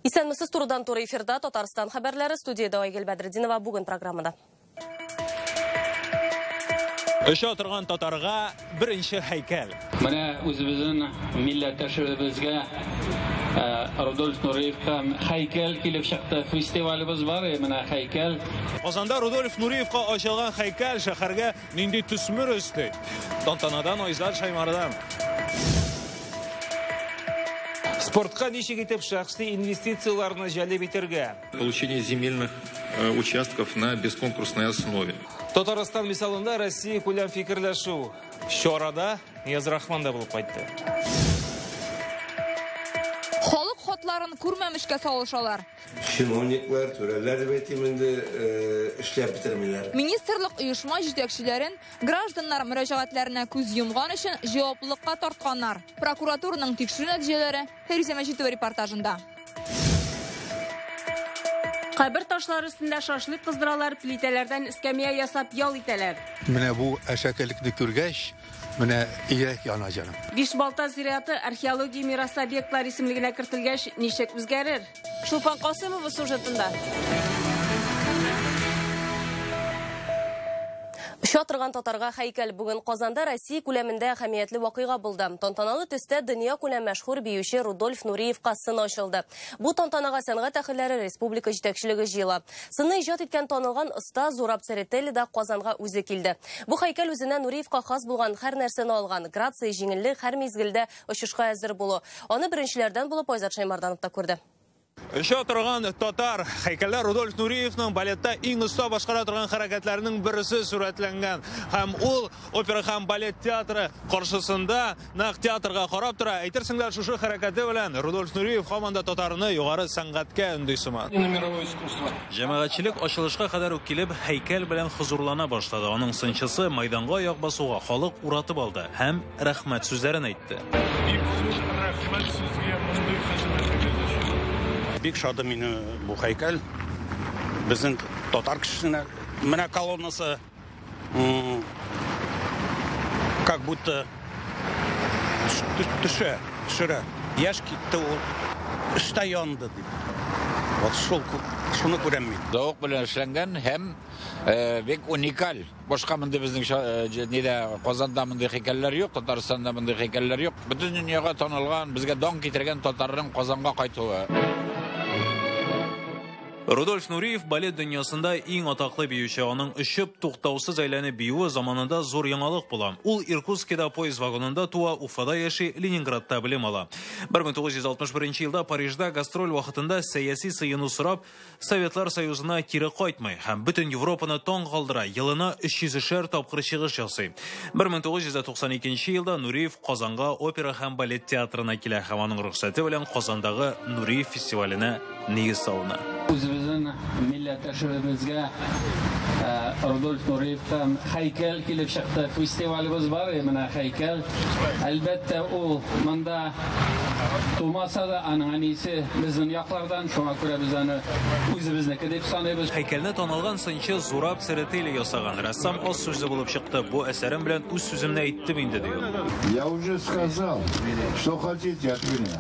Исәнмесез турыдан туры эфирда Татарстан хәбәрләре, студияда Айгөл Бәдретдинова бүгін программада. Өшә торган татарга беренче һәйкәл. Менә үзебезнең милләттәшебезгә Рудольф Нуриевка һәйкәл килеп чыкты. Фестивалебез бар, менә һәйкәл. Казанда Рудольф Нуриевка ачылган һәйкәл шәһәргә нинди төсмер өсте. Тантанадан Айзат Шаймардан. Спортка ничек итеп шәхси инвестицияларны җәлеп итәргә? Получение земельных участков на бесконкурсной основе. Татарстан мисалында Россия күләм фикерләшү. Шорада Язрахман да булып кайтты. Халык хатларын күрмәмешкә салышалар. Чиновниклар, түрәләр бетимендә эшләп бетермиләр. Министрлык оешма җитәкчеләрен гражданнар мөрәҗәгатьләренә күз йомган өчен җаваплылыкка тартканнар. Прокуратураның тикшерү нәтиҗәләре Фәризә Мәҗитова репортажында. Кабер ташлары өстендә шашлык кыздыралар, плитәләрдән эскәмия ясап ял итәләр. Менә бу әшәкелекне күргәч, менә ирек яна җаным. Бишбалта зираты археология мирасы объектлары исемлегенә кертелгәч, ничек үзгәрер? Шулпан Касымова сюжетында. Шатырган татарга һәйкәл бүген Казанда Россия күләмендә әһәмиятле вакыйга булды. Тантаналы төстә дөнья күләм мәшһүр биюче Рудольф Нуриевка сын ачылды. Бу тантанага сәнгать әһелләре республика җитәкчелеге җыела. Сынны иҗат иткән танылган оста Зураб Церетели да Казанга үзе килде. Бу һәйкәл үзенә Нуриевка хас булган һәр нәрсәне алган. Грация, җиңеллек, һәр мизгелдә очышка әзер булу. Аны беренчеләрдән булып Айзат Шаймарданов та күрде. Өшә торган татар һәйкәлләр Рудольф Нуриевның балетта иң оста башкара торган хәрәкәтләренең берсе сурәтләнгән. Һәм ул опера һәм балет театры каршысында нәкъ театрга карап тора. Әйтерсеңләр, шушы хәрәкәте белән Рудольф Нуриев һаман да татарны югары сәнгатькә өнди сыман. Җәмәгатьчелек ачылышка кадәр үк килеп һәйкәл белән хозурлана башлады. Аның сынчысы мәйданга аяк басуга халык уратып алды һәм рәхмәт сүзләрен әйтте. Бик шады мине бу һәйкәл. Безнең татар кешесенә менә колоннасы как будто төшерә. Яшь китте ул. Эштә янды дип. Вот шуны күрәм мин. Зауык белән эшләнгән һәм бик уникаль. Башка монда безнең нидә Казанда монда һәйкәлләр юк, Татарстанда монда һәйкәлләр юк. Бөтен дөньяга танылган, безгә дан китергән татарның Казанга кайтуы. Рудольф Нуриев балет дөньясында иң атаклы биюче. Аның өчеп туктаусыз әйләнеп биюе заманында зур яңалык була. Ул Иркутскида поезд вагонында туа, Уфада яши, Ленинградта белем ала. 1961 елда Парижда гастроль вакытында сәяси сыйыну сорап, Советлар Союзына кире кайтмый һәм бөтен Европаны таң калдыра, елына 300 тапкыр чыгыш ясый. 1992 елда Нуриев Казанга опера һәм балет театрына килә һәм аның рөхсәте белән Казандагы Нуриев фестиваленә нигез салына. Үзебезнең милләттәшебезгә Рудольф Нуриевка һәйкәл килеп чыкты. Фестивалебез бар, менә һәйкәл. Әлбәттә ул монда тумаса да аның әнисе безнең яклардан, шуңа күрә без аны үзебезнеке дип саныйбыз. Һәйкәлне танылган сынчы Зураб Церетели ясаган. Рәссам аз сүзе булып чыкты. Бу әсәрем белән үз сүземне әйттем инде ди. Я уже сказал, что хотите от меня.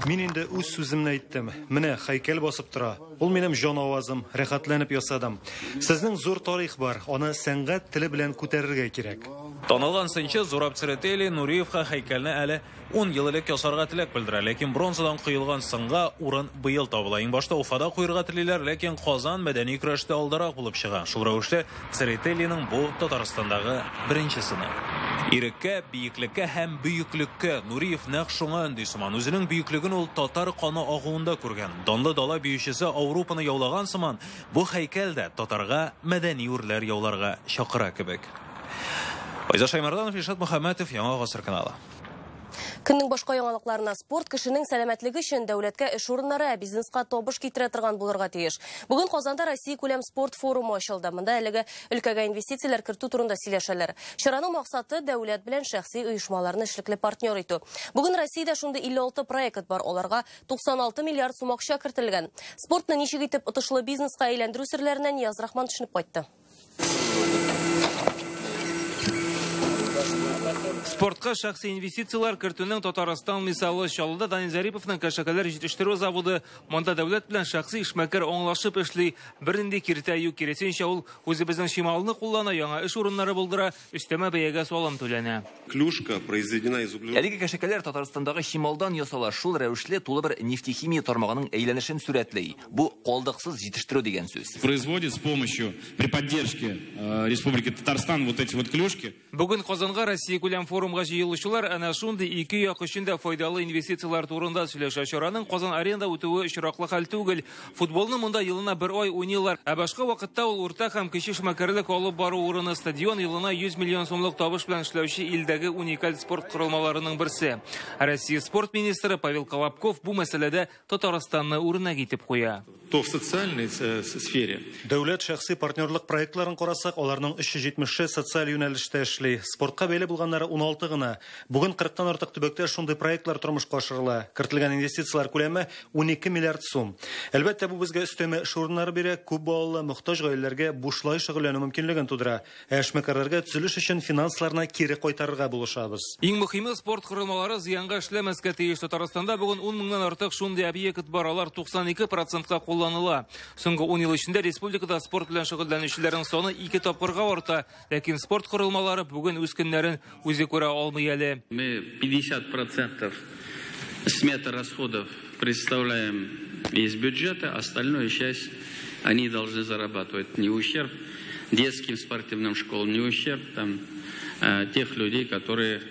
Мин инде үз сүземне әйттем. Менә һәйкәл басып тора. Ул минем җан авазым, рәхәтләнеп ясадым. Сезнең зур тарих бар, аны сәнгать теле белән күтәрергә кирәк. Танылган сынчы Зураб Церетели Нуриевка һәйкәлне әле 10 ел элек ясарга теләк белдерә, ләкин бронзадан куелган сынга урын быел табыла. Иң башта Уфада куярга телиләр, ләкин Казан мәдәни көрәштә алдарак булып чыга. Шул рәвештә Церетелиның бу Татарстандагы беренче сыны. Иреккә, биеклеккә һәм бөеклеккә Нуриев нәкъ шуңа өнди сыман. Үзенең бөеклеген ул татар каны агуында күргән. Данлы дала биючесе Ауропаны яулаган сыман, бу һәйкәл дә татарга мәдәни үрләр яуларга чакыра кебек. Айзат Шаймарданов, Илшат Мөхәммәтов, Яңа Гасыр каналы. Көннең башка яңалыкларына спорт кешенең сәламәтлеге өчен дәүләткә эш урыннары, бизнеска табыш китерә торган булырга тиеш. Бүген Казанда Россия күләм спорт форумы ачылды. Монда әлеге өлкәгә инвестицияләр кертү турында сөйләшәләр. Чараның максаты дәүләт белән шәхси оешмаларны эшлекле партнер итү. Бүген Россиядә шундый 56 проект бар, аларга 96 миллиард сум акча кертелгән. Спортны ничек итеп отышлы бизнеска әйләндерү серләреннән Язрахман төшенеп кайтты. Спортқа шақсы инвестициялар кіртінің Татарстан мисалы Шалыда Дани Зариповның кашакалар жетіштіру заводы мұнда дәулет білән шақсы ішмәкер оңлашып ішлей бірінде кертәю кересен шауыл өзі біздің шималыны қоллана яңа іш орынлары болдыра үстеме бәйеге солам төлене. Клюшка произведена из углерода. Әлеге кашакалар Татарстандағы шималдан ясала шул рәвешле тулы бір нефтехимия тармағының әйләнешен сүрәтлей. Бу қолдықсыз жетіштіру деген сөз. Производит с помощью при поддержке Республики Татарстан вот эти вот клюшки. Бүгін Қазанға Россия күләм форумға жиылышулар әнә шундай ике як өчендә файдалы инвестициялар турында сөйләшә. Шараның Казан аренда үтүе очраклы хәл түгел. Футболны монда елына бер ай уйныйлар. Ә башка вакытта ул урта һәм кече эшмәкәрлек алып бару урыны стадион елына 100 миллион сумлык табыш белән эшләүче илдәге уникаль спорт корылмаларының берсе. Россия спорт министры Павел Колобков бу мәсьәләдә Татарстанны урынына китеп куя. То в социальной сфере. Дәүләт шәхси партнерлык проектларын карасак, аларның 370-ші социаль юнәлештә эшли. Спортка бәйле булганнары 16 гына. Бүген 40-тан артык төбәктә шундый проектлар тормышка ашырыла. Кертелгән инвестициялар күләме 12 миллиард сум. Әлбәттә, бу безгә өстәмә эш урыннары бирә, күп балалы мохтаҗ гаиләләргә бушлай шөгыльләнү мөмкинлеген тудыра. Эшмәкәрләргә төзелеш өчен финансларны кире кайтарырга булышабыз. Иң мөһиме спорт корылмалары зыянга эшләмәскә тиеш. Татарстанда бүген 10 меңнән артык шундый объект бар. Алар 92%-ка кулланыла. Соңгы 10 ел эчендә республикада спорт белән шөгыльләнүчеләрнең саны 2 тапкырга арта. Ләкин спорт корылмалары бүген үз көннәрен үзе күрә алмый әле. Мы 50% сметы расходов представляем из бюджета, остальную часть они должны зарабатывать. Не ущерб детским спортивным школам, не ущерб тех людей, которые...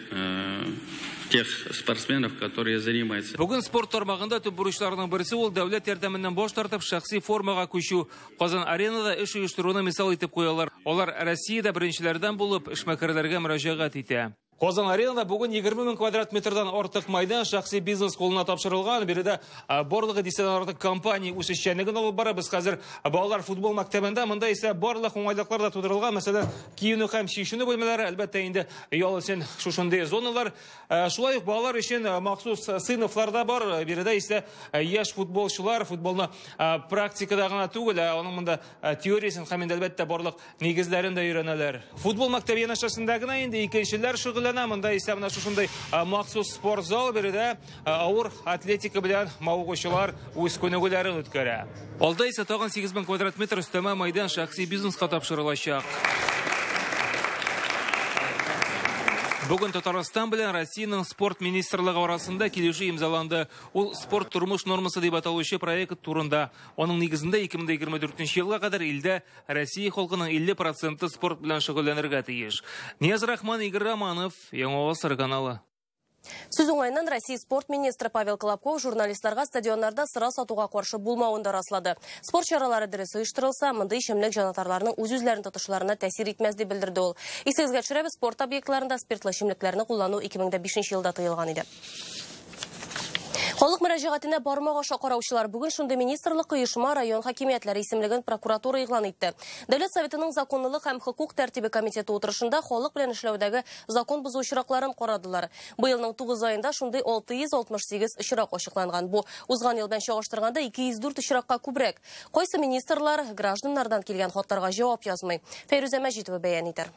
тех спортсменов, которые занимаются. Бүген спорт тармагында төп бурычларның берсе ул дәүләт ярдәменнән баш тартып шәхси формага күчү. Казан аренада эш оештыруны мисал итеп куялар. Алар Россиядә беренчеләрдән булып эшмәкәрләргә мөрәҗәгать итә. Казан аренада бүген 20 мең квадрат метрдан артык майдан шәхси бизнес колына тапшырылган. Биредә барлыгы 10 артык компания үз эшчәнлеген алып бара. Без хәзер балалар футбол мәктәбендә, монда исә барлык уңайлыклар да тудырылган. Мәсәлән, киенү һәм чишенү бүлмәләре, әлбәттә инде ял өчен шушындый зоналар. Шулай ук балалар өчен махсус сыйныфлар да бар. Биредә исә яшь футболчылар футболны практикада гына түгел, аның монда теориясын һәм әлбәттә барлык нигезләрен дә өйрәнәләр. Футбол мәктәбе янәшәсендә генә инде икенчеләр шөгыль монда исә менә шушындай махсус спорт зал биредә авыр атлетика белән мавыгучылар үз күнегүләрен үткәрә. Алда исә тагын 8 мең квадрат метр өстәмә майдан шәхси бизнеска тапшырылачак. Бүген Татарстан белән Россиянең спорт министрлыгы арасында килешү имзаланды. Ул спорт тормыш нормасы дип аталучы проект турында. Аның нигезендә 2024 елга кадәр илдә Россия халкының 50% спорт белән шөгыльләнергә тиеш. Нияз Рахман, Игорь Романов, Яңа Аваз каналы. Сүз уңайыннан Россия спорт министры Павел Колобков журналистларга стадионнарда сыра сатуга каршы булмавын да раслады. Спорт чаралары дөрес оештырылса, монда ичемлек җанатарларның үз-үзләрен тотышларына тәэсир итмәс дип белдерде ул. Исегезгә төшерәбез, спорт объектларында спиртлы эчемлекләрне куллану 2005 елда тыелган иде. Халык мөрәҗәгатенә бармак аша караучылар бүген шундый министрлык оешма район хакимиятләре исемлеген прокуратура игълан итте. Дәүләт советының законлылык һәм хукук тәртибе комитеты утырышында халык белән эшләүдәге закон бозу очракларын карадылар. Быелның 9 аенда шундый 668 очрак ачыкланган. Бу узган ел белән чагыштырганда 204 очракка күбрәк. Кайсы министрлар гражданнардан килгән хатларга җавап язмый. Фәйрүзә Мәҗитова бәян итә.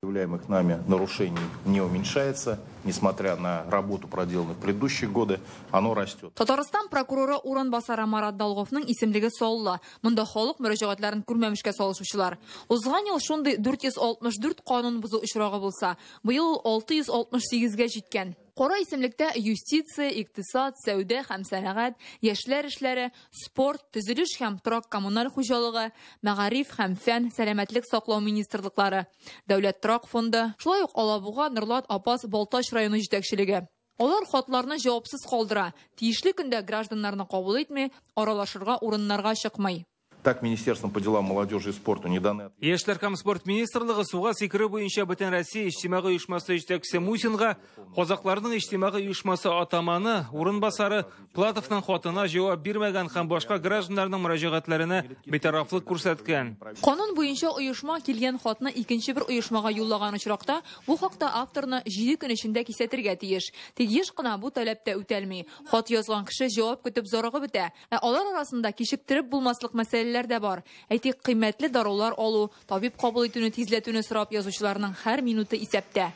Выявляемых нами нарушений не уменьшается, несмотря на работу, проделанную в предыдущие годы, оно растет. Татарстан прокуроры урынбасары Марат Долговның исемлеге салыла. Монда халык мөрәҗәгатләрен күрмәмешкә салышучылар. Узган ел шундый 464 канун бозу очрагы булса, быел 668-гә җиткән. Кара исемлектә юстиция, икътисад, сәүдә һәм сәнәгать, яшьләр эшләре, спорт, төзелеш һәм торак коммуналь хуҗалыгы, мәгариф һәм фән, сәламәтлек саклау министрлыклары, дәүләт торак фонды, шулай ук Алабуга, Норлат, Апас, Балтач районы җитәкчелеге. Алар хатларны җавапсыз калдыра, тиешле көндә гражданнарны кабул итми, аралашырга урыннарга чыкмый. Так, Министерством по делам молодежи и спорту не даны. Яшьләр һәм спорт министрлыгы суга сикерү буенча бөтен Россия иҗтимагый оешмасы җитәкчесе Мусинга, казакларның иҗтимагый оешмасы атаманы, урынбасары Платовның хатына җавап бирмәгән һәм башка гражданнарның мөрәҗәгатләренә битарафлык күрсәткән. Канун буенча оешма килгән хатны икенче бер оешмага юллаган очракта, бу хакта авторны 7 көн эчендә кисәтергә тиеш. Тик еш кына бу таләптә үтәлми. Хат язган кеше җавап көтеп зарыгы бетә. Алар арасында кичектереп булмаслык мәсьәләләр дә бар. Әйтик, кыйммәтле дарулар алу, табиб кабул итүне тизләтүне сорап язучыларның һәр минуты исәптә.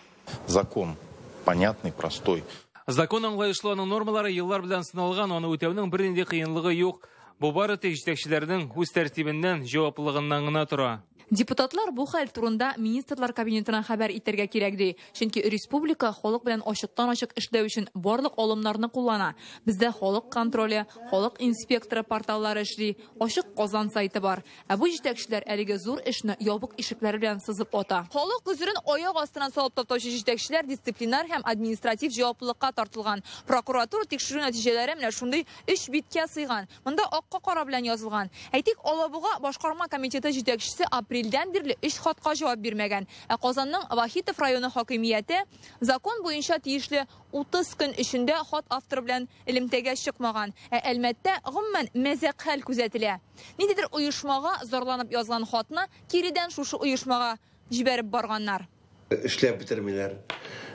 Закон понятный, простой. Закон аңлайышлы нормалары еллар белән сыналган, аны үтәүнең бернинди кыенлыгы юк. Бу бары тик җитәкчеләрнең үз тәртибеннән, җаваплылыгыннан гына тора. Депутатлар бу хәл турында министрлар кабинетына хәбәр итәргә кирәк ди. Чөнки республика халык белән ачыктан-ачык эшләү өчен барлык алымнарны куллана. Бездә халык контроле, халык инспекторы порталлары эшли, ачык Казан сайты бар. Ә бу җитәкчеләр әлеге зур эшне ябык ишекләр белән сызып ата. Халык үзерен аяк астына салып таптаучы җитәкчеләр дисциплинар һәм административ җаваплылыкка тартылган. Прокуратура тикшерү нәтиҗәләре менә шундый 3 биткә сыйган. Монда акка кара белән язылган. Әйтик, Алабуга башкарма комитеты җитәкчесе апрельдән бирле 3 хатка җавап бирмәгән. Ә Казанның Вахитов районы хакимияте закон буенча тиешле 30 көн эчендә хат авторы белән элемтәгә чыкмаган. Ә Әлмәттә гомумән мәзәк хәл күзәтелә. Ниндидер оешмага зарланып язган хатны киридән шушы оешмага җибәреп барганнар. Эшләп бетермиләр.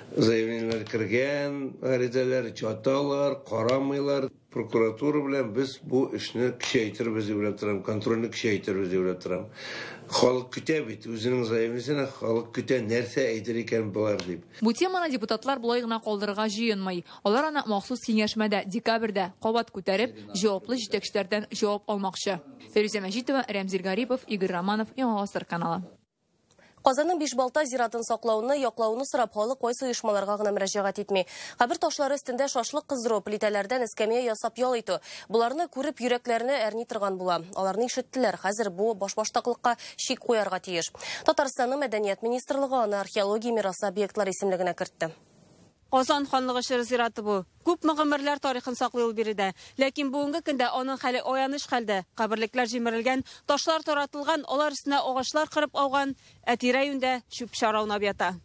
Заявлениеләр кергән, гаризалар чаталар, карамыйлар. Прокуратура белән без бу эшне көчәйтербез дип уйлап торам, контрольне көчәйтербез дип уйлап торам. Халык көтә бит, үзенең заявлениесенә халык көтә, нәрсә әйтер икән булар дип. Бу теманы депутатлар булай гына калдырырга җыенмый. Алар аны махсус киңәшмәдә декабрьдә кабат күтәреп, җаваплы җитәкчеләрдән җавап алмакчы. Фәрүзә Мәҗитова, Рәмзил Гарипов, Игорь Романов, Яңа Гасыр каналы. Казанның Бишбалта зиратын саклауны, яклауны сорап халык кайсы оешмаларга гына мөрәҗәгать итми. Кабер ташлары өстендә шашлык кыздыру, плитәләрдән эскәмия ясап ял итү. Буларны күреп йөрәкләрне әрни торган була. Аларны ишеттеләр. Хәзер бу башбаштаклыкка чик куярга тиеш. Татарстанның мәдәният министрлыгы аны археология мирасы объектлар исемлегенә кертте. Казан ханлыгы шәһәр зираты бу. Күп гомерләр тарихын саклый ул биредә. Ләкин бүгенге көндә аның хәле аяныч хәлдә. Каберлекләр җимерелгән, ташлар таратылган, алар өстенә агачлар кырып ауган, ә тирә-юньдә чүп чараунап ята.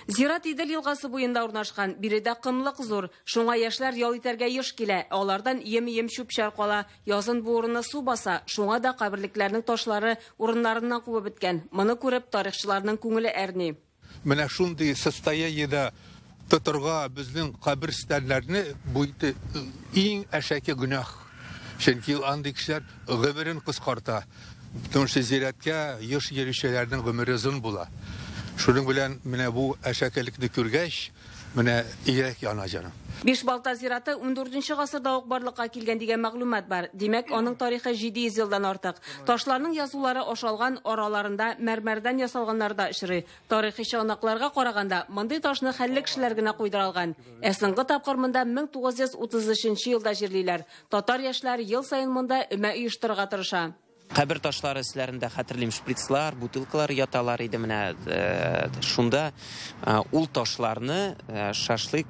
Зират Идел елгасы буенда урнашкан. Биредә кымлык зур. Шуңа яшьләр ял итәргә еш килә. Алардан ем-ем чүп чаркала. Язын бу урынны су баса. Шуңа да каберлекләрнең ташлары урыннарыннан кубып беткән. Моны күреп тарихчыларның күңеле әрни. Менә шундый состояниедә тоторга безнең каберстәннәрне бу иң әшәке гөнаһ. Чөнки андый кешеләр гомерен кыскарта. Потому что зираткә еш йөрүчеләрнең гомере озын була. Шуның белән менә бу әшәкелекне күргәч, менә ирек яна җаным. Бишбалта зираты 14-нче гасырда ук барлыкка килгән дигән мәгълүмат бар. Димәк, аның тарихы 700 елдан артык. Ташларның язулары ашалган, араларында мәрмәрдән ясалганнар да очрый. Тарихи чыгынакларга караганда, мондый ташны хәлле кешеләр генә куйдыралган. Ә соңгы тапкыр монда 1933 елда җирлиләр. Татар яшьләр ел саен монда өмә оештырырга тырыша. Кабер ташлары эсләрендә хәтерлим шприцлар, бутылкалар яталар иде менә шунда ул ташларны шашлык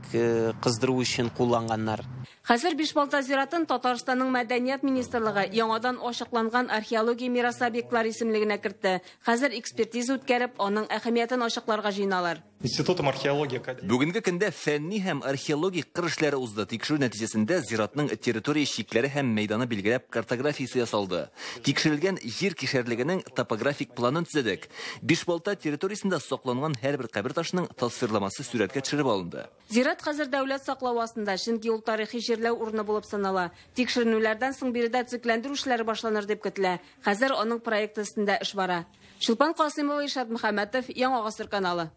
кыздыру өчен кулланганнар. Хәзер Бишбалта зиратын Татарстанның мәдәният министрлыгы яңадан ачыкланган археология мирасы объектлары исемлегенә кертте. Хәзер экспертиза үткәреп, аның әһәмиятен ачыкларга җыйналар. Институтом археология. Бүгенге көндә фәнни һәм археологик кырышлары узды. Тикшерү нәтиҗәсендә зиратның территория чикләре һәм мәйданы билгеләп картографиясе ясалды. Тикшерелгән җир кишәрлегенең топографик планын төзедек. Бишбалта территориясендә сакланган һәрбер кабер ташының тасвирламасы сурәткә төшереп алынды. Зират хәзер дәүләт саклау астында, чөнки ул тарихи җирләү урыны булып санала. Тикшеренүләрдән соң биредә цикләндерү эшләре башланыр дип көтелә. Хәзер аның проекты өстендә эш бара. Шулпан Касыймова, Ишат Мөхәммәтов, Яңа Гасыр каналы.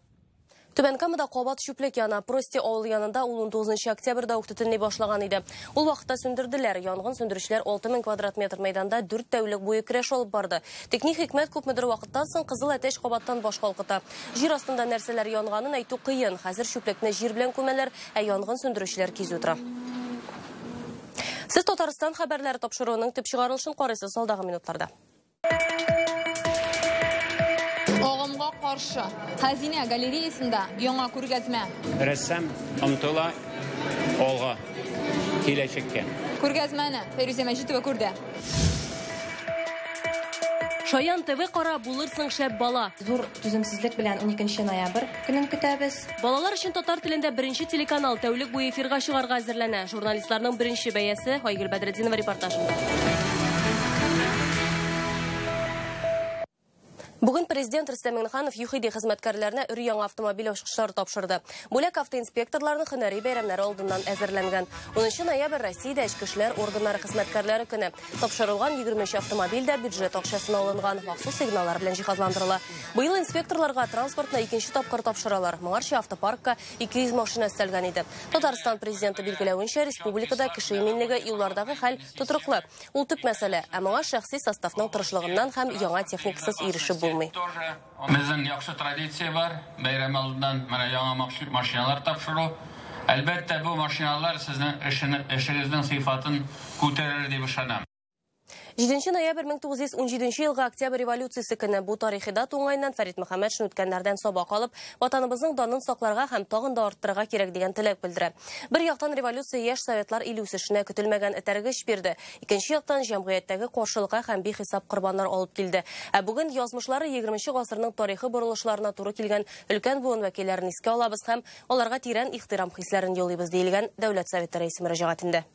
Түбән Камада кабат чүплек яна. Прости авыл янында 19 октябрьдә ук төтенли башлаган иде. Ул вакытта сүндерделәр. Янгын сөндерүчеләр 6000 квадрат метр мәйданда 4 тәүлек буе көрәш алып барды. Техник хикмәт күпмедер вакыттан соң кызыл әтәч кабаттан баш калкыта. Җир астында нәрсәләр янганын әйтү кыен. Хәзер чүплекне җир белән күмәләр, ә янгын сөндерүчеләр кизү тора. Сез Татарстан хәбәрләре тапшыруының төп чыгарылышын карыйсыз алдагы минутларда. Агымга каршы Хәзинә галереясында яңа күргәзмә. Рәссам омтыла алга киләчәккә. Күргәзмәне Фәрүзә Мәҗитова күрде. Шаян ТВ кара булырсың шәп бала. Зур түземсезлек белән 12 ноябрь көнен көтәбез. Балалар өчен татар телендә беренче телеканал тәүлек буе эфирга чыгарга әзерләнә. Журналистларның беренче бәясе Айгөл Бәдретдинова репортажында. Бүген президент Рөстәм Миңнеханов ЮХИДИ хезмәткәрләренә өр-яңа автомобиль ашкышлары тапшырды. Бүләк автоинспекторларның һөнәри бәйрәмнәре алдыннан әзерләнгән. 10 ноябрь Россиядә Эчке эшләр органнары хезмәткәрләре көне. Тапшырылган 23 автомобиль дә бюджет акчасына алынган, махсус сигналлар белән җиһазландырыла. Быел инспекторларга транспортны икенче тапкыр тапшыралар. Моңарча автопаркка 200 машина өстәлгән иде. Татарстан президенты билгеләвенчә, республикада кеше иминлеге юллардагы хәл тотрыклы. Ул төп мәсьәлә, ә моңа шәхси составның тырышлыгыннан һәм яңа техникасыз ирешеп булмый. Безнең яхшы традиция бар. Бәйрәм алдыннан менә яңа машиналар тапшыру. Әлбәттә, бу машиналар сезнең эшегезнең сыйфатын күтәрер дип ышанам. 7 ноябрь 1917 елга Октябрь революциясе көне бу тарихи дата уңайыннан Фәрит Мөхәммәтшин үткәннәрдән сабак алып, ватаныбызның данын сакларга һәм тагын да арттырырга кирәк дигән теләк белдерә. Бер яктан революция яшь советлар ил үсешенә көтелмәгән этәргеч бирде. Икенче яктан җәмгыятьтәге каршылыкка һәм бихисап корбаннар алып килде. Ә бүген язмышлары 20 гасырның тарихи борылышларына туры килгән өлкән буын вәкилләрен искә алабыз һәм аларга тирән ихтирам хисләрен юлыйбыз диелгән Дәүләт Советы рәисе мөрәҗәгатендә.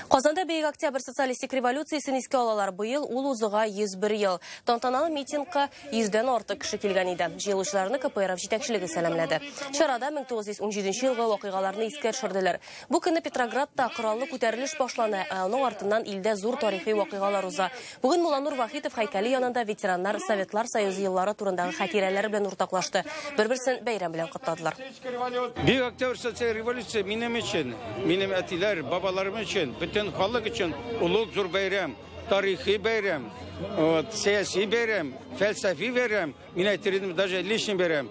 Казанда бейек Октябрь социалистик революциясен искә алалар. Быел ул узыга 101 ел. Тантаналы митингка 100дән артык кеше килгән иде. Җыелучыларны КПРФ җитәкчелеге сәламләде. Чарада 1917 елгы вакыйгаларны искә төшерделәр. Бу көнне Петроградта кораллы күтәрелеш башлана, ә аның артыннан илдә зур тарихи вакыйгалар уза. Бүген Муланур Вахитов һәйкәле янында ветераннар Советлар Союзы еллары турындагы хатирәләре белән уртаклашты. Бер-берсен бәйрәм белән кутладылар. Бейек Октябрь социалистик революция минем өчен, минем әтиләр, бабаларым өчен, бөтен халык өчен улуг зур бәйрәм, тарихи бәйрәм, сәяси бәйрәм, фәлсәфи бәйрәм, мин әйтердем даже личный бәйрәм.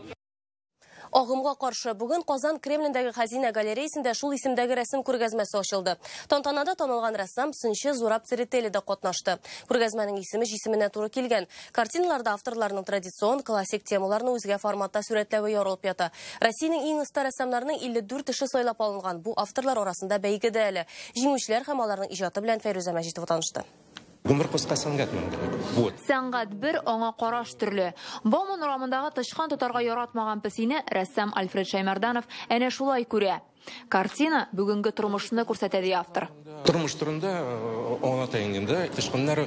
Агымга каршы бүген Казан Кремлендәге Хазина галереясендә шул исемдәге рәсем күргәзмәсе ачылды. Тантанада танылган рәссам Сынчы Зураб Церетели дә катнашты. Күргәзмәнең исеменә туры килгән. Картиналарда авторларның традицион классик темаларны үзгә форматта сурәтләве ярылып ята. Россиянең иң оста рәссамнарының 54 эше сайлап алынган. Бу авторлар арасында бәйгедә әле. Җиңүчеләр һәм аларның иҗаты белән Фәйрүзә Мәҗитова танышты. Сәнгать бер, аңа караш төрле. Бауман урамындагы тышкан тотарга яратмаган песине рәссам Альфред Шаймарданов әнә шулай күрә. Картина бүгенге тормышны күрсәтә ди автор. Тормыш турында аңлата ингәндә, тышканнар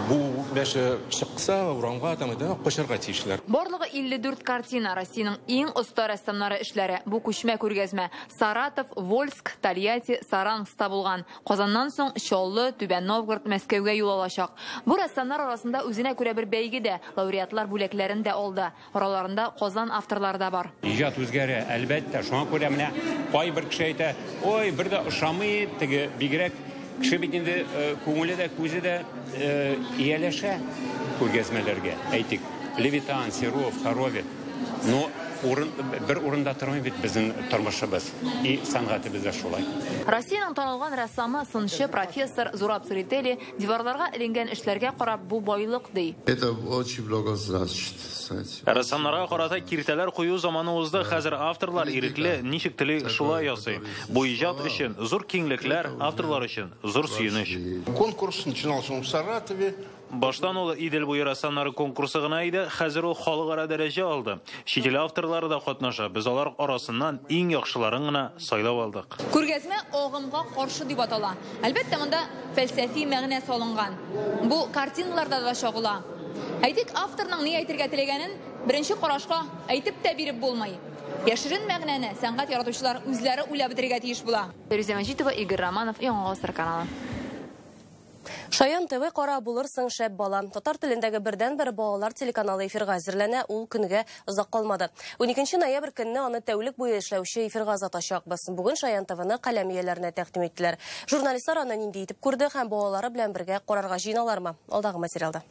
бу бәше чыкса, урамга тамада кошарга тиешләр. Барлыгы 54 картина Россиянең иң оста рәссамнары эшләре. Бу күчмә күргәзмә Саратов, Вольск, Тольятти, Саранск булган. Казаннан соң Чаллы, Түбән Новгород, Мәскәүгә юл алачак. Бу рәссамнар арасында үзенә күрә бер бәйгедә лауреатлар бүләкләрен дә алды. Араларында Казан авторлары да бар. Иҗат үзгәрә, әлбәттә, шуңа күрә менә кайбер кеше әйтә, ой, бер дә ошамый, теге бигрәк кеше бит инде күңеле дә, күзе дә ияләшә күргәзмәләргә. Әйтик, Левитан, Серов, Харовит. Но бер урында тормый бит безнең тормышыбыз и сәнгатебез дә шулай. Россиянең танылган рәссамы Сынчы профессор Зураб Церетели диварларга эленгән эшләргә карап бу байлык ди. Это очень много значит. Рәссамнарга карата киртәләр кую заманы узды. Хәзер авторлар ирекле ничек тели шулай ясый. Бу иҗат өчен зур киңлекләр, авторлар өчен зур сөенеч. Конкурс начинался в Саратове. Баштан ул Идел буе рәссамнары конкурсы гына иде, хәзер ул халыкара дәрәҗә алды. Чит ил авторлары да катнаша. Без алар арасыннан иң яхшыларын гына сайлап алдык. Күргәзмә агымга каршы дип атала. Әлбәттә, монда фәлсәфи мәгънә салынган. Бу картиналарда да чагыла. Әйтик, авторның ни әйтергә теләгәнен беренче карашка әйтеп тә биреп булмый. Яшерен мәгънәне сәнгать яратучылар үзләре уйлап бетерергә тиеш була. Фәрүзә Мәҗитова, Игорь Романов, Яңа Гасыр каналы. Шаян ТВ кара булырсың шәп бала. Татар телендәге бердән-бер балалар телеканалы эфирга әзерләнә, ул көнгә озак калмады. 12 ноябрь көнне аны тәүлек буе эшләүче эфирга озатачакбыз. Бүген Шаян ТВны каләм ияләренә тәкъдим иттеләр. Журналистлар аны нинди итеп күрде һәм балалары белән бергә карарга җыйналармы? Алдагы материалда.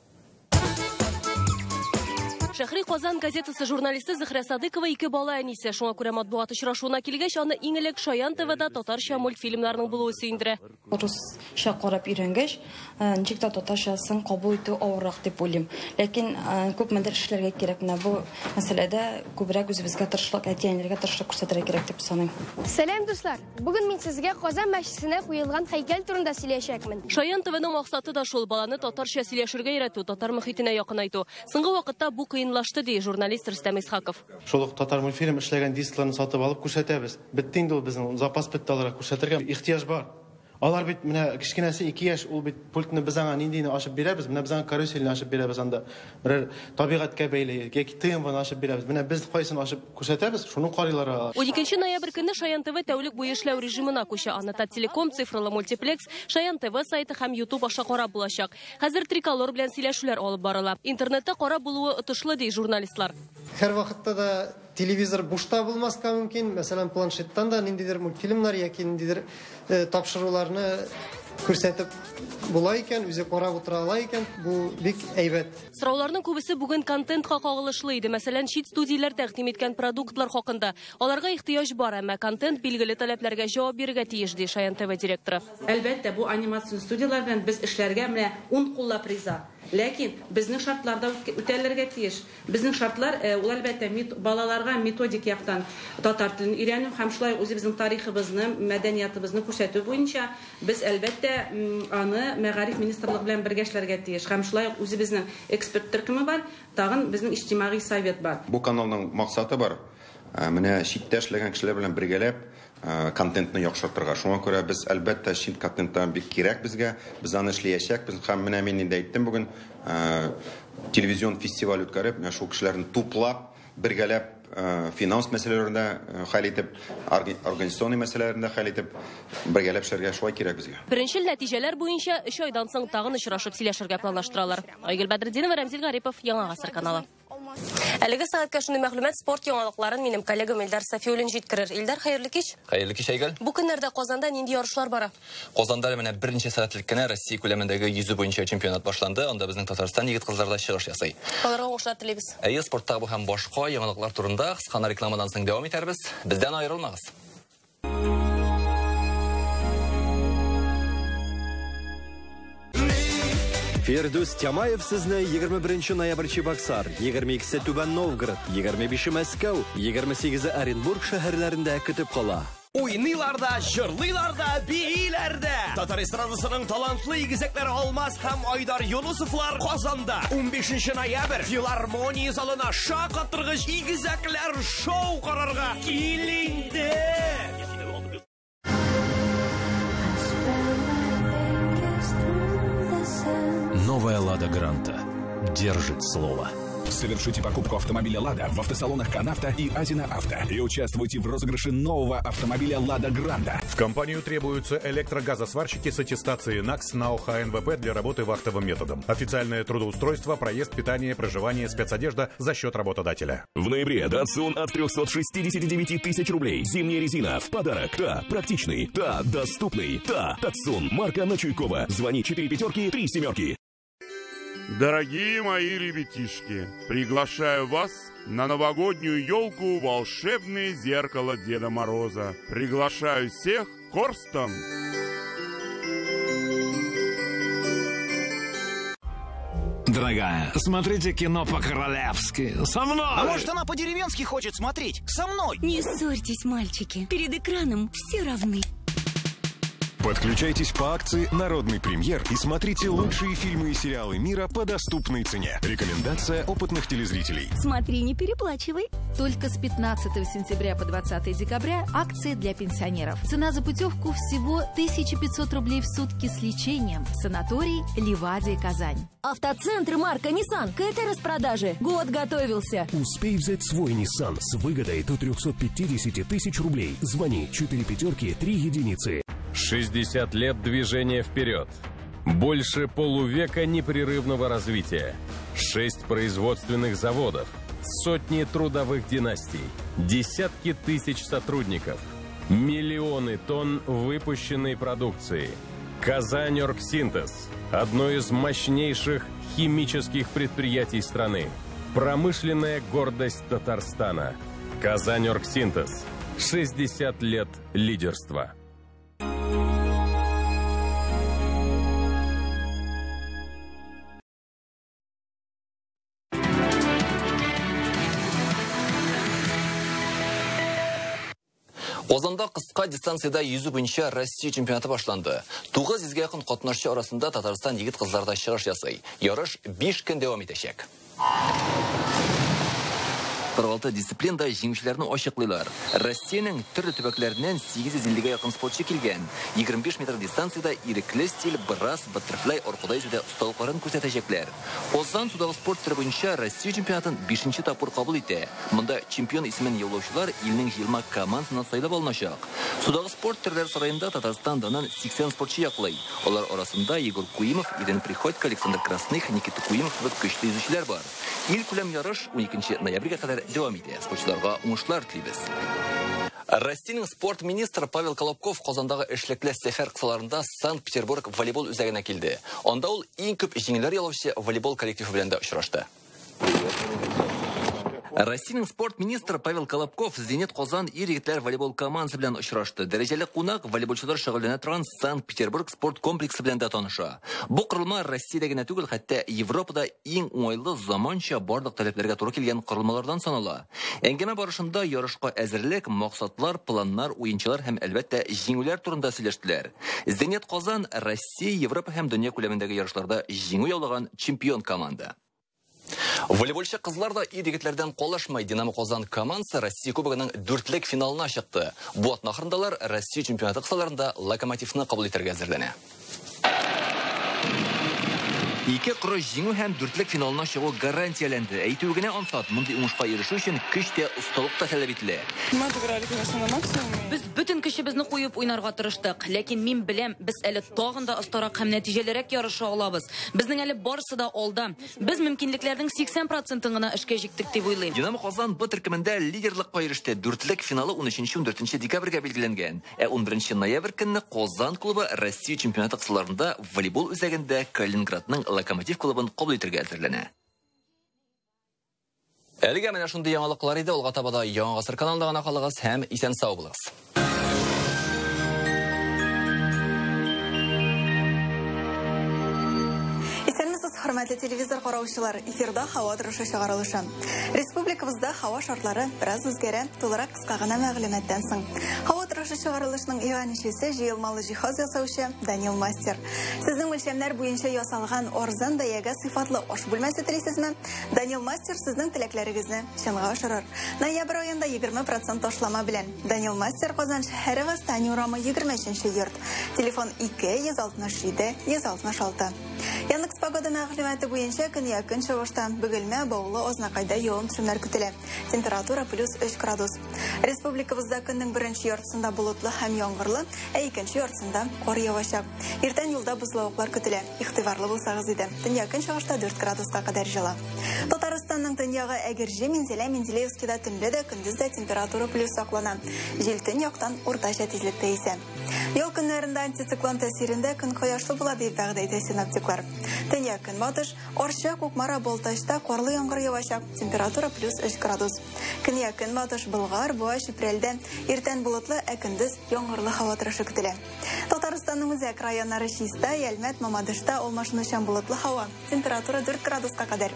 Шәһри Казан газетасы журналисты Зөһрә Садыкова 2 бала әнисе. Шуңа күрә матбугат очрашуына килгәч, аны иң элек Шаян ТВда татарча мультфильмнарның булуы сөендерә. Русча карап өйрәнгәч, ничек тә татарчасын кабул итү авыррак дип уйлыйм. Ләкин күпмедер эшләргә кирәк. Менә бу мәсьәләдә күбрәк үзебезгә тырышлык, әтиәннәргә тырышлык күрсәтергә кирәк дип саныйм. Сәлам дуслар. Бүген мин сезгә Казан мәчетенә куелган һәйкәл турында сөйләшәкмен. Шаян ТВның максаты да шул: баланы татарча сөйләшергә өйрәтү, татар мөхитенә якынайту. Соңгы вакытта бу кыенлашты ди журналист Рөстәм Исхаков. Шул татар мультфильм эшләгән дискларны сатып алып күрсәтәбез. Битте инде ул безнең запас битте аларга күрсәтергә ихтияҗ бар. Алар бит менә кичкенәсе 2 яшь, ул бит пультны без аңа ниндине ачып бирәбез, менә без аңа каруселне ачып бирәбез анда. Бер табигатькә бәйле, яки ТМВны ачып бирәбез. Менә без кайсын ачып күрсәтәбез, шуны карыйлар. 12 ноябрь көнне Шаян ТВ тәүлек буе эшләү режимына күчә. Аны Тателеком, цифрлы мультиплекс, Шаян ТВ сайты һәм YouTube аша карап булачак. Хәзер Триколор белән сөйләшүләр алып барыла. Интернетта карап булуы отышлы ди журналистлар. Һәр вакытта да телевизор бушта булмаска мөмкин. Мәсәлән, планшеттан да ниндидер мультфильмнар яки ниндидер тапшыруларны күрсәтеп була икән, үзе карап утыра ала икән. Бу бик әйбәт. Сорауларның күбесе бүген контентка кагылышлы иде. Мәсәлән, чит студияләр тәкъдим иткән продуктлар хакында. Аларга ихтыяҗ бар, әмма контент билгеле таләпләргә җавап бирергә тиеш ди Шаян ТВ директоры. Әлбәттә, бу анимация студиялар белән без эшләргә менә 10 куллап риза. Ләкин безнең шартларда үтәлергә тиеш. Безнең шартлар ул әлбәттә балаларга методик яктан татар телен өйрәнү һәм шулай үзебезнең тарихыбызны, мәдәниятыбызны күрсәтү буенча без әлбәттә аны Мәгариф министрлыгы белән бергә эшләргә тиеш. Һәм шулай үзебезнең эксперт төркеме бар, тагын безнең иҗтимагый совет бар. Бу каналның максаты бар. Менә читтә эшләгән кешеләр белән бергәләп контентны яхшыртырга. Шуңа күрә без әлбәттә чит контенттан бик кирәк безгә. Без аны эшләячәкбез һәм менә мин инде әйттем бүген телевизион фестиваль үткәреп, менә шул кешеләрне туплап, бергәләп финанс мәсьәләләрендә хәл итеп, организационный мәсьәләләрендә хәл итеп, бергәләп эшләргә шулай кирәк безгә. Беренчел нәтиҗәләр буенча 3 айдан соң тагын очрашып сөйләшергә планлаштыралар. Айгөл Бәдретдинова, Рәмзил Гарипов, Яңа Гасыр каналы. Әлеге сәгатькә шундый мәгълүмат, спорт яңалыкларын минем коллегам Илдар Сафиуллин җиткерер. Илдар, хәерле кич. Хәерле кич, Айгөл. Бу көннәрдә Казанда нинди ярышлар бара? Казанда менә беренче сәгатьлек кенә Россия күләмендәге йөзү буенча чемпионат башланды. Анда безнең Татарстан егет-кызларда чыгыш ясый. Аларга уңышлар телибез. Әйе, спорттагы бу һәм башка яңалыклар турында кыска рекламадан соң дәвам итәрбез. Бездән аерылмагыз. Фердус Тямаев сезне 21 ноябрь Чебоксар, 22 Түбән Новгород, 25 Мәскәү, 28 Оренбург шәһәрләрендә көтеп кала. Уйныйлар да, җырлыйлар да, бийләр дә. Татар эстрадасының талантлы игезәкләре Алмаз һәм Айдар Юнусовлар Казанда. 15 ноябрь филармония залына шаккатыргыч игезәкләр шоу карарга кил инде. Новая «Лада Гранта» держит слово. Совершите покупку автомобиля «Лада» в автосалонах «Канавто» и «Азина Авто» и участвуйте в розыгрыше нового автомобиля «Лада Гранта». В компанию требуются электрогазосварщики с аттестацией НАКС на ОХНВП для работы вахтовым методом. Официальное трудоустройство, проезд, питание, проживание, спецодежда за счет работодателя. В ноябре Datsun от 369 тысяч рублей. Зимняя резина в подарок. Та практичный, та доступный, та Datsun. Марка на Чуйкова. Звони 4 пятерки 3 семерки. Дорогие мои ребятишки, приглашаю вас на новогоднюю елку «Волшебное зеркало Деда Мороза». Приглашаю всех к Корстам. Дорогая, смотрите кино по-королевски. Со мной! А может, она по-деревенски хочет смотреть? Со мной! Не ссорьтесь, мальчики. Перед экраном все равны. Подключайтесь по акции «Народный премьер» и смотрите лучшие фильмы и сериалы мира по доступной цене. Рекомендация опытных телезрителей. Смотри, не переплачивай. Только с 15 сентября по 20 декабря акции для пенсионеров. Цена за путевку всего 1500 рублей в сутки с лечением. Санаторий Ливадия, Казань. Автоцентр марка Nissan к этой распродаже год готовился. Успей взять свой Nissan с выгодой до 350 тысяч рублей. Звони 4 пятерки 3 единицы. 60 лет движения вперед. Больше полувека непрерывного развития. 6 производственных заводов. Сотни трудовых династий. Десятки тысяч сотрудников. Миллионы тонн выпущенной продукции. Казань Оргсинтез. Одно из мощнейших химических предприятий страны. Промышленная гордость Татарстана. Казань Оргсинтез. 60 лет лидерства. Озанда кыска дистанцияда йөзү буенча Россия чемпионаты башланды. 900-га якын катнашчы арасында Татарстан егет-кызларда чыгыш ясый. Ярыш 5 көн дәвам итәчәк. 16 дисциплинада жеңүчеләрне ачыклыйлар. Россиянең төрле төбәкләреннән 850-гә якын спортчы килгән. 25 метр дистанцияда ирекле стиль, брас, баттерфляй, аркада йөзүдә осталыкларын күрсәтәчәкләр. Озан судагы спорт төре буенча Россия чемпионатын 5-нче тапкыр кабул итә. Монда чемпион исемен яулаучылар илнең җыелма командасына сайлап алыначак. Судагы спорт төрләре сараенда Татарстандан 80 спортчы яклый. Алар арасында Егор Куимов, Иден Приходько, Александр Красных, Никита Куимов кебек көчле yüзүчеләр бар. Ил күләм ярыш 12 ноябрьгә кадәр дәвам итә. Спортчыларга уңышлар телибез. Россиянең спорт министры Павел Колобков Казандагы эшлекле сәфәр кысаларында Санкт-Петербург волейбол үзәгенә килде. Анда ул иң күп җиңүләр яулаучы волейбол коллективы белән дә очрашты. Россиянең спорт министры Павел Колобков Зенит Казан ир-егетләр волейбол командасы белән очрашты. Дәрәҗәле кунак волейболчылар шөгыльләнә торган Санкт-Петербург спорт комплексы белән дә таныша. Бу корылма Россиядә генә түгел, хәтта Европада иң уңайлы заманча барлык таләпләргә туры килгән корылмалардан санала. Әңгәмә барышында ярышка әзерлек, максатлар, планнар, уенчылар һәм әлбәттә җиңүләр турында сөйләштеләр. Зенит Казан Россия, Европа һәм дөнья күләмендәге ярышларда җиңү яулаган чемпион команда. Волейболчы кызлар да ир-егетләрдән калышмай. Динамо Казан командасы Россия кубогының 4-лек финалына чыкты. Бу атнахырындалар Россия чемпионаты кысаларында Локомотивны кабул итәргә әзерләнә. Ике коры җиңү һәм 4-лек финалына чыгу гарантияләнде. Әйтү генә ансат, мондый уңышка ирешү өчен көч тә, усталык та таләп ителә. Без бөтен көчебезне куеп уйнарга тырыштык, ләкин мин беләм, без әле тагын да остарак һәм нәтиҗәлерәк ярыша алабыз. Безнең әле барысы да алда. Без мөмкинлекләрнең 80%-ын гына эшкә җиктек дип уйлыйм. Динамо Казан бу төркемендә лидерлыкка иреште. 4-лек финалы 13-14 декабрьгә билгеләнгән. 11 ноябрь көнне Казан клубы Россия чемпионаты кысаларында волейбол үзәгендә Калининградның Локомотив клубын кабул итәргә әзерләнә. Әлегә менә шундый яңалыклар иде. Ул гатабада Яңа гасыр каналында гына калыгыз һәм исән сау булыгыз. Хөрмәтле телевизор караучылар, эфирда һава торышы чыгарылышы. Республикабызда һава шартлары бераз үзгәрә, тулырак кыска гына мәгълүматтан соң. Һава торышы чыгарылышының иганәчесе җыелмалы җиһаз ясаучы Данил Мастер. Сезнең үлчәмнәр буенча ясалган арзан бәягә сыйфатлы аш бүлмәсе телисезме? Данил Мастер сезнең теләкләрегезне чынга ашырыр. Ноябрь аенда 20% ташлама белән. Данил Мастер Казан шәһәре Восстание урамы 23-нче йорт. Телефон 267-166. Яндекс погода мәгълүматы буенча көн якын чыгышта Бөгелмә, Баулы, Азнакайда явым-төшемнәр көтелә. Температура +3 градус. Республикабызда көннең беренче яртысында болытлы һәм яңгырлы, икенче яртысында кар явачак. Иртән юлда бозлавыклар көтелә. Игътибарлы булсагыз иде. Төн якын чыгышта 4 градуска кадәр җыла. Татарстанның төньягы Әгерҗе, Мензелә-Мензелеевскида төнлә дә көндез дә температура плюс саклана. Җил төньяктан уртача тизлектә исә. Ял көннәрендә антициклон тәэсирендә көн кояшлы була дип вәгъдә итә синоптиклар. Төньяк көнбатыш, Орча, Кукмара, Балтачта карлы яңгыр явачак. Температура +3 градус. Көньяк көнбатыш, Болгар, Буа, Чүпрәлдә иртән болытлы, көндез яңгырлы һава торышы көтелә. Татарстанның үзәк районнары Чиста, Ялмәт, Мамадышта алмашынучан болытлы һава. Температура 4 градуска кадәр.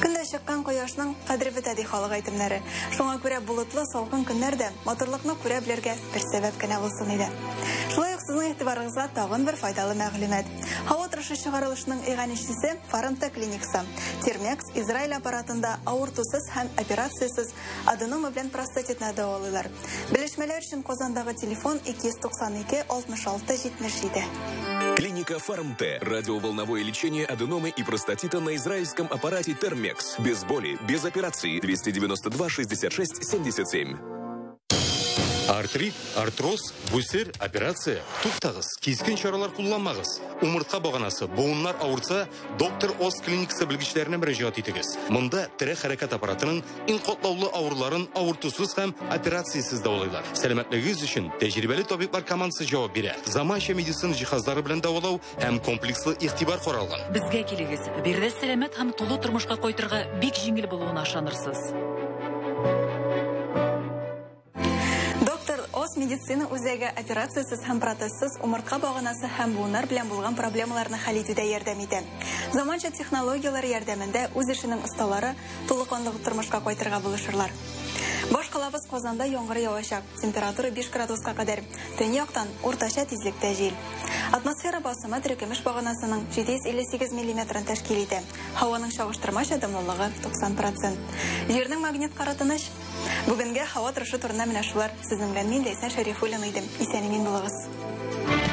Көндә чыккан кояшның кадере бетә ди халык әйтемнәре. Шуңа күрә болытлы, салкын көннәрдә моторлыкны күрә белергә бер сәбәп кенә булсын иде. Шулай ук сезнең игътибарыгызга тагын бер файдалы мәгълүмат. Һава торышы чыгарылышының иганәчесе Фаранта клиникасы. Термекс Израиль аппаратында авыртусыз һәм операциясыз аденома белән простатитны дәвалыйлар. Белешмәләр өчен Казандагы телефон 292-66-77. Клиника Фармте. Радиоволновое лечение аденомы и простатита на израильском аппарате Термекс. Без боли, без операции. 292-66-77. Артрит, артроз, бүсер, операция. Туктагыз, кискен чаралар кулланмагыз. Умыртка баганасы, буыннар авырса, доктор Оз клиникасы белгечләренә мөрәҗәгать итегез. Монда тирә хәрәкәт аппаратының иң катлаулы авырларын авыртусыз һәм операциясыз дәвалыйлар. Сәламәтлегегез өчен тәҗрибәле табиблар командасы җавап бирә. Заманча медицина җиһазлары белән дәвалау һәм комплекслы игътибар каралган. Безгә килегез. Бирдә сәламәт һәм тулы тормышка кайтырга бик җиңел булуына ышанырсыз. Оз медицина үзәге операциясыз һәм протезсыз умыртка баганасы һәм буыннар белән булган проблемаларны хәл итүдә ярдәм итә. Заманча технологиялар ярдәмендә үз эшенең осталары тулыканлы тормышка кайтырга булышырлар. Башка калабыз Казанда яңгыр явачак. Температура 5 градуска кадәр. Төньяктан уртача тизлектә җил. Атмосфера басымы теркемеш баганасының 758 мм тәшкил итә. Һаваның чагыштырмача дымлылыгы 90%. Җирнең магнит каратыныш. Бүгенгә һава торышы турында менә шулар. Сезнең белән мин Ләйсән Шәрифуллина идем. Исән-имин булыгыз.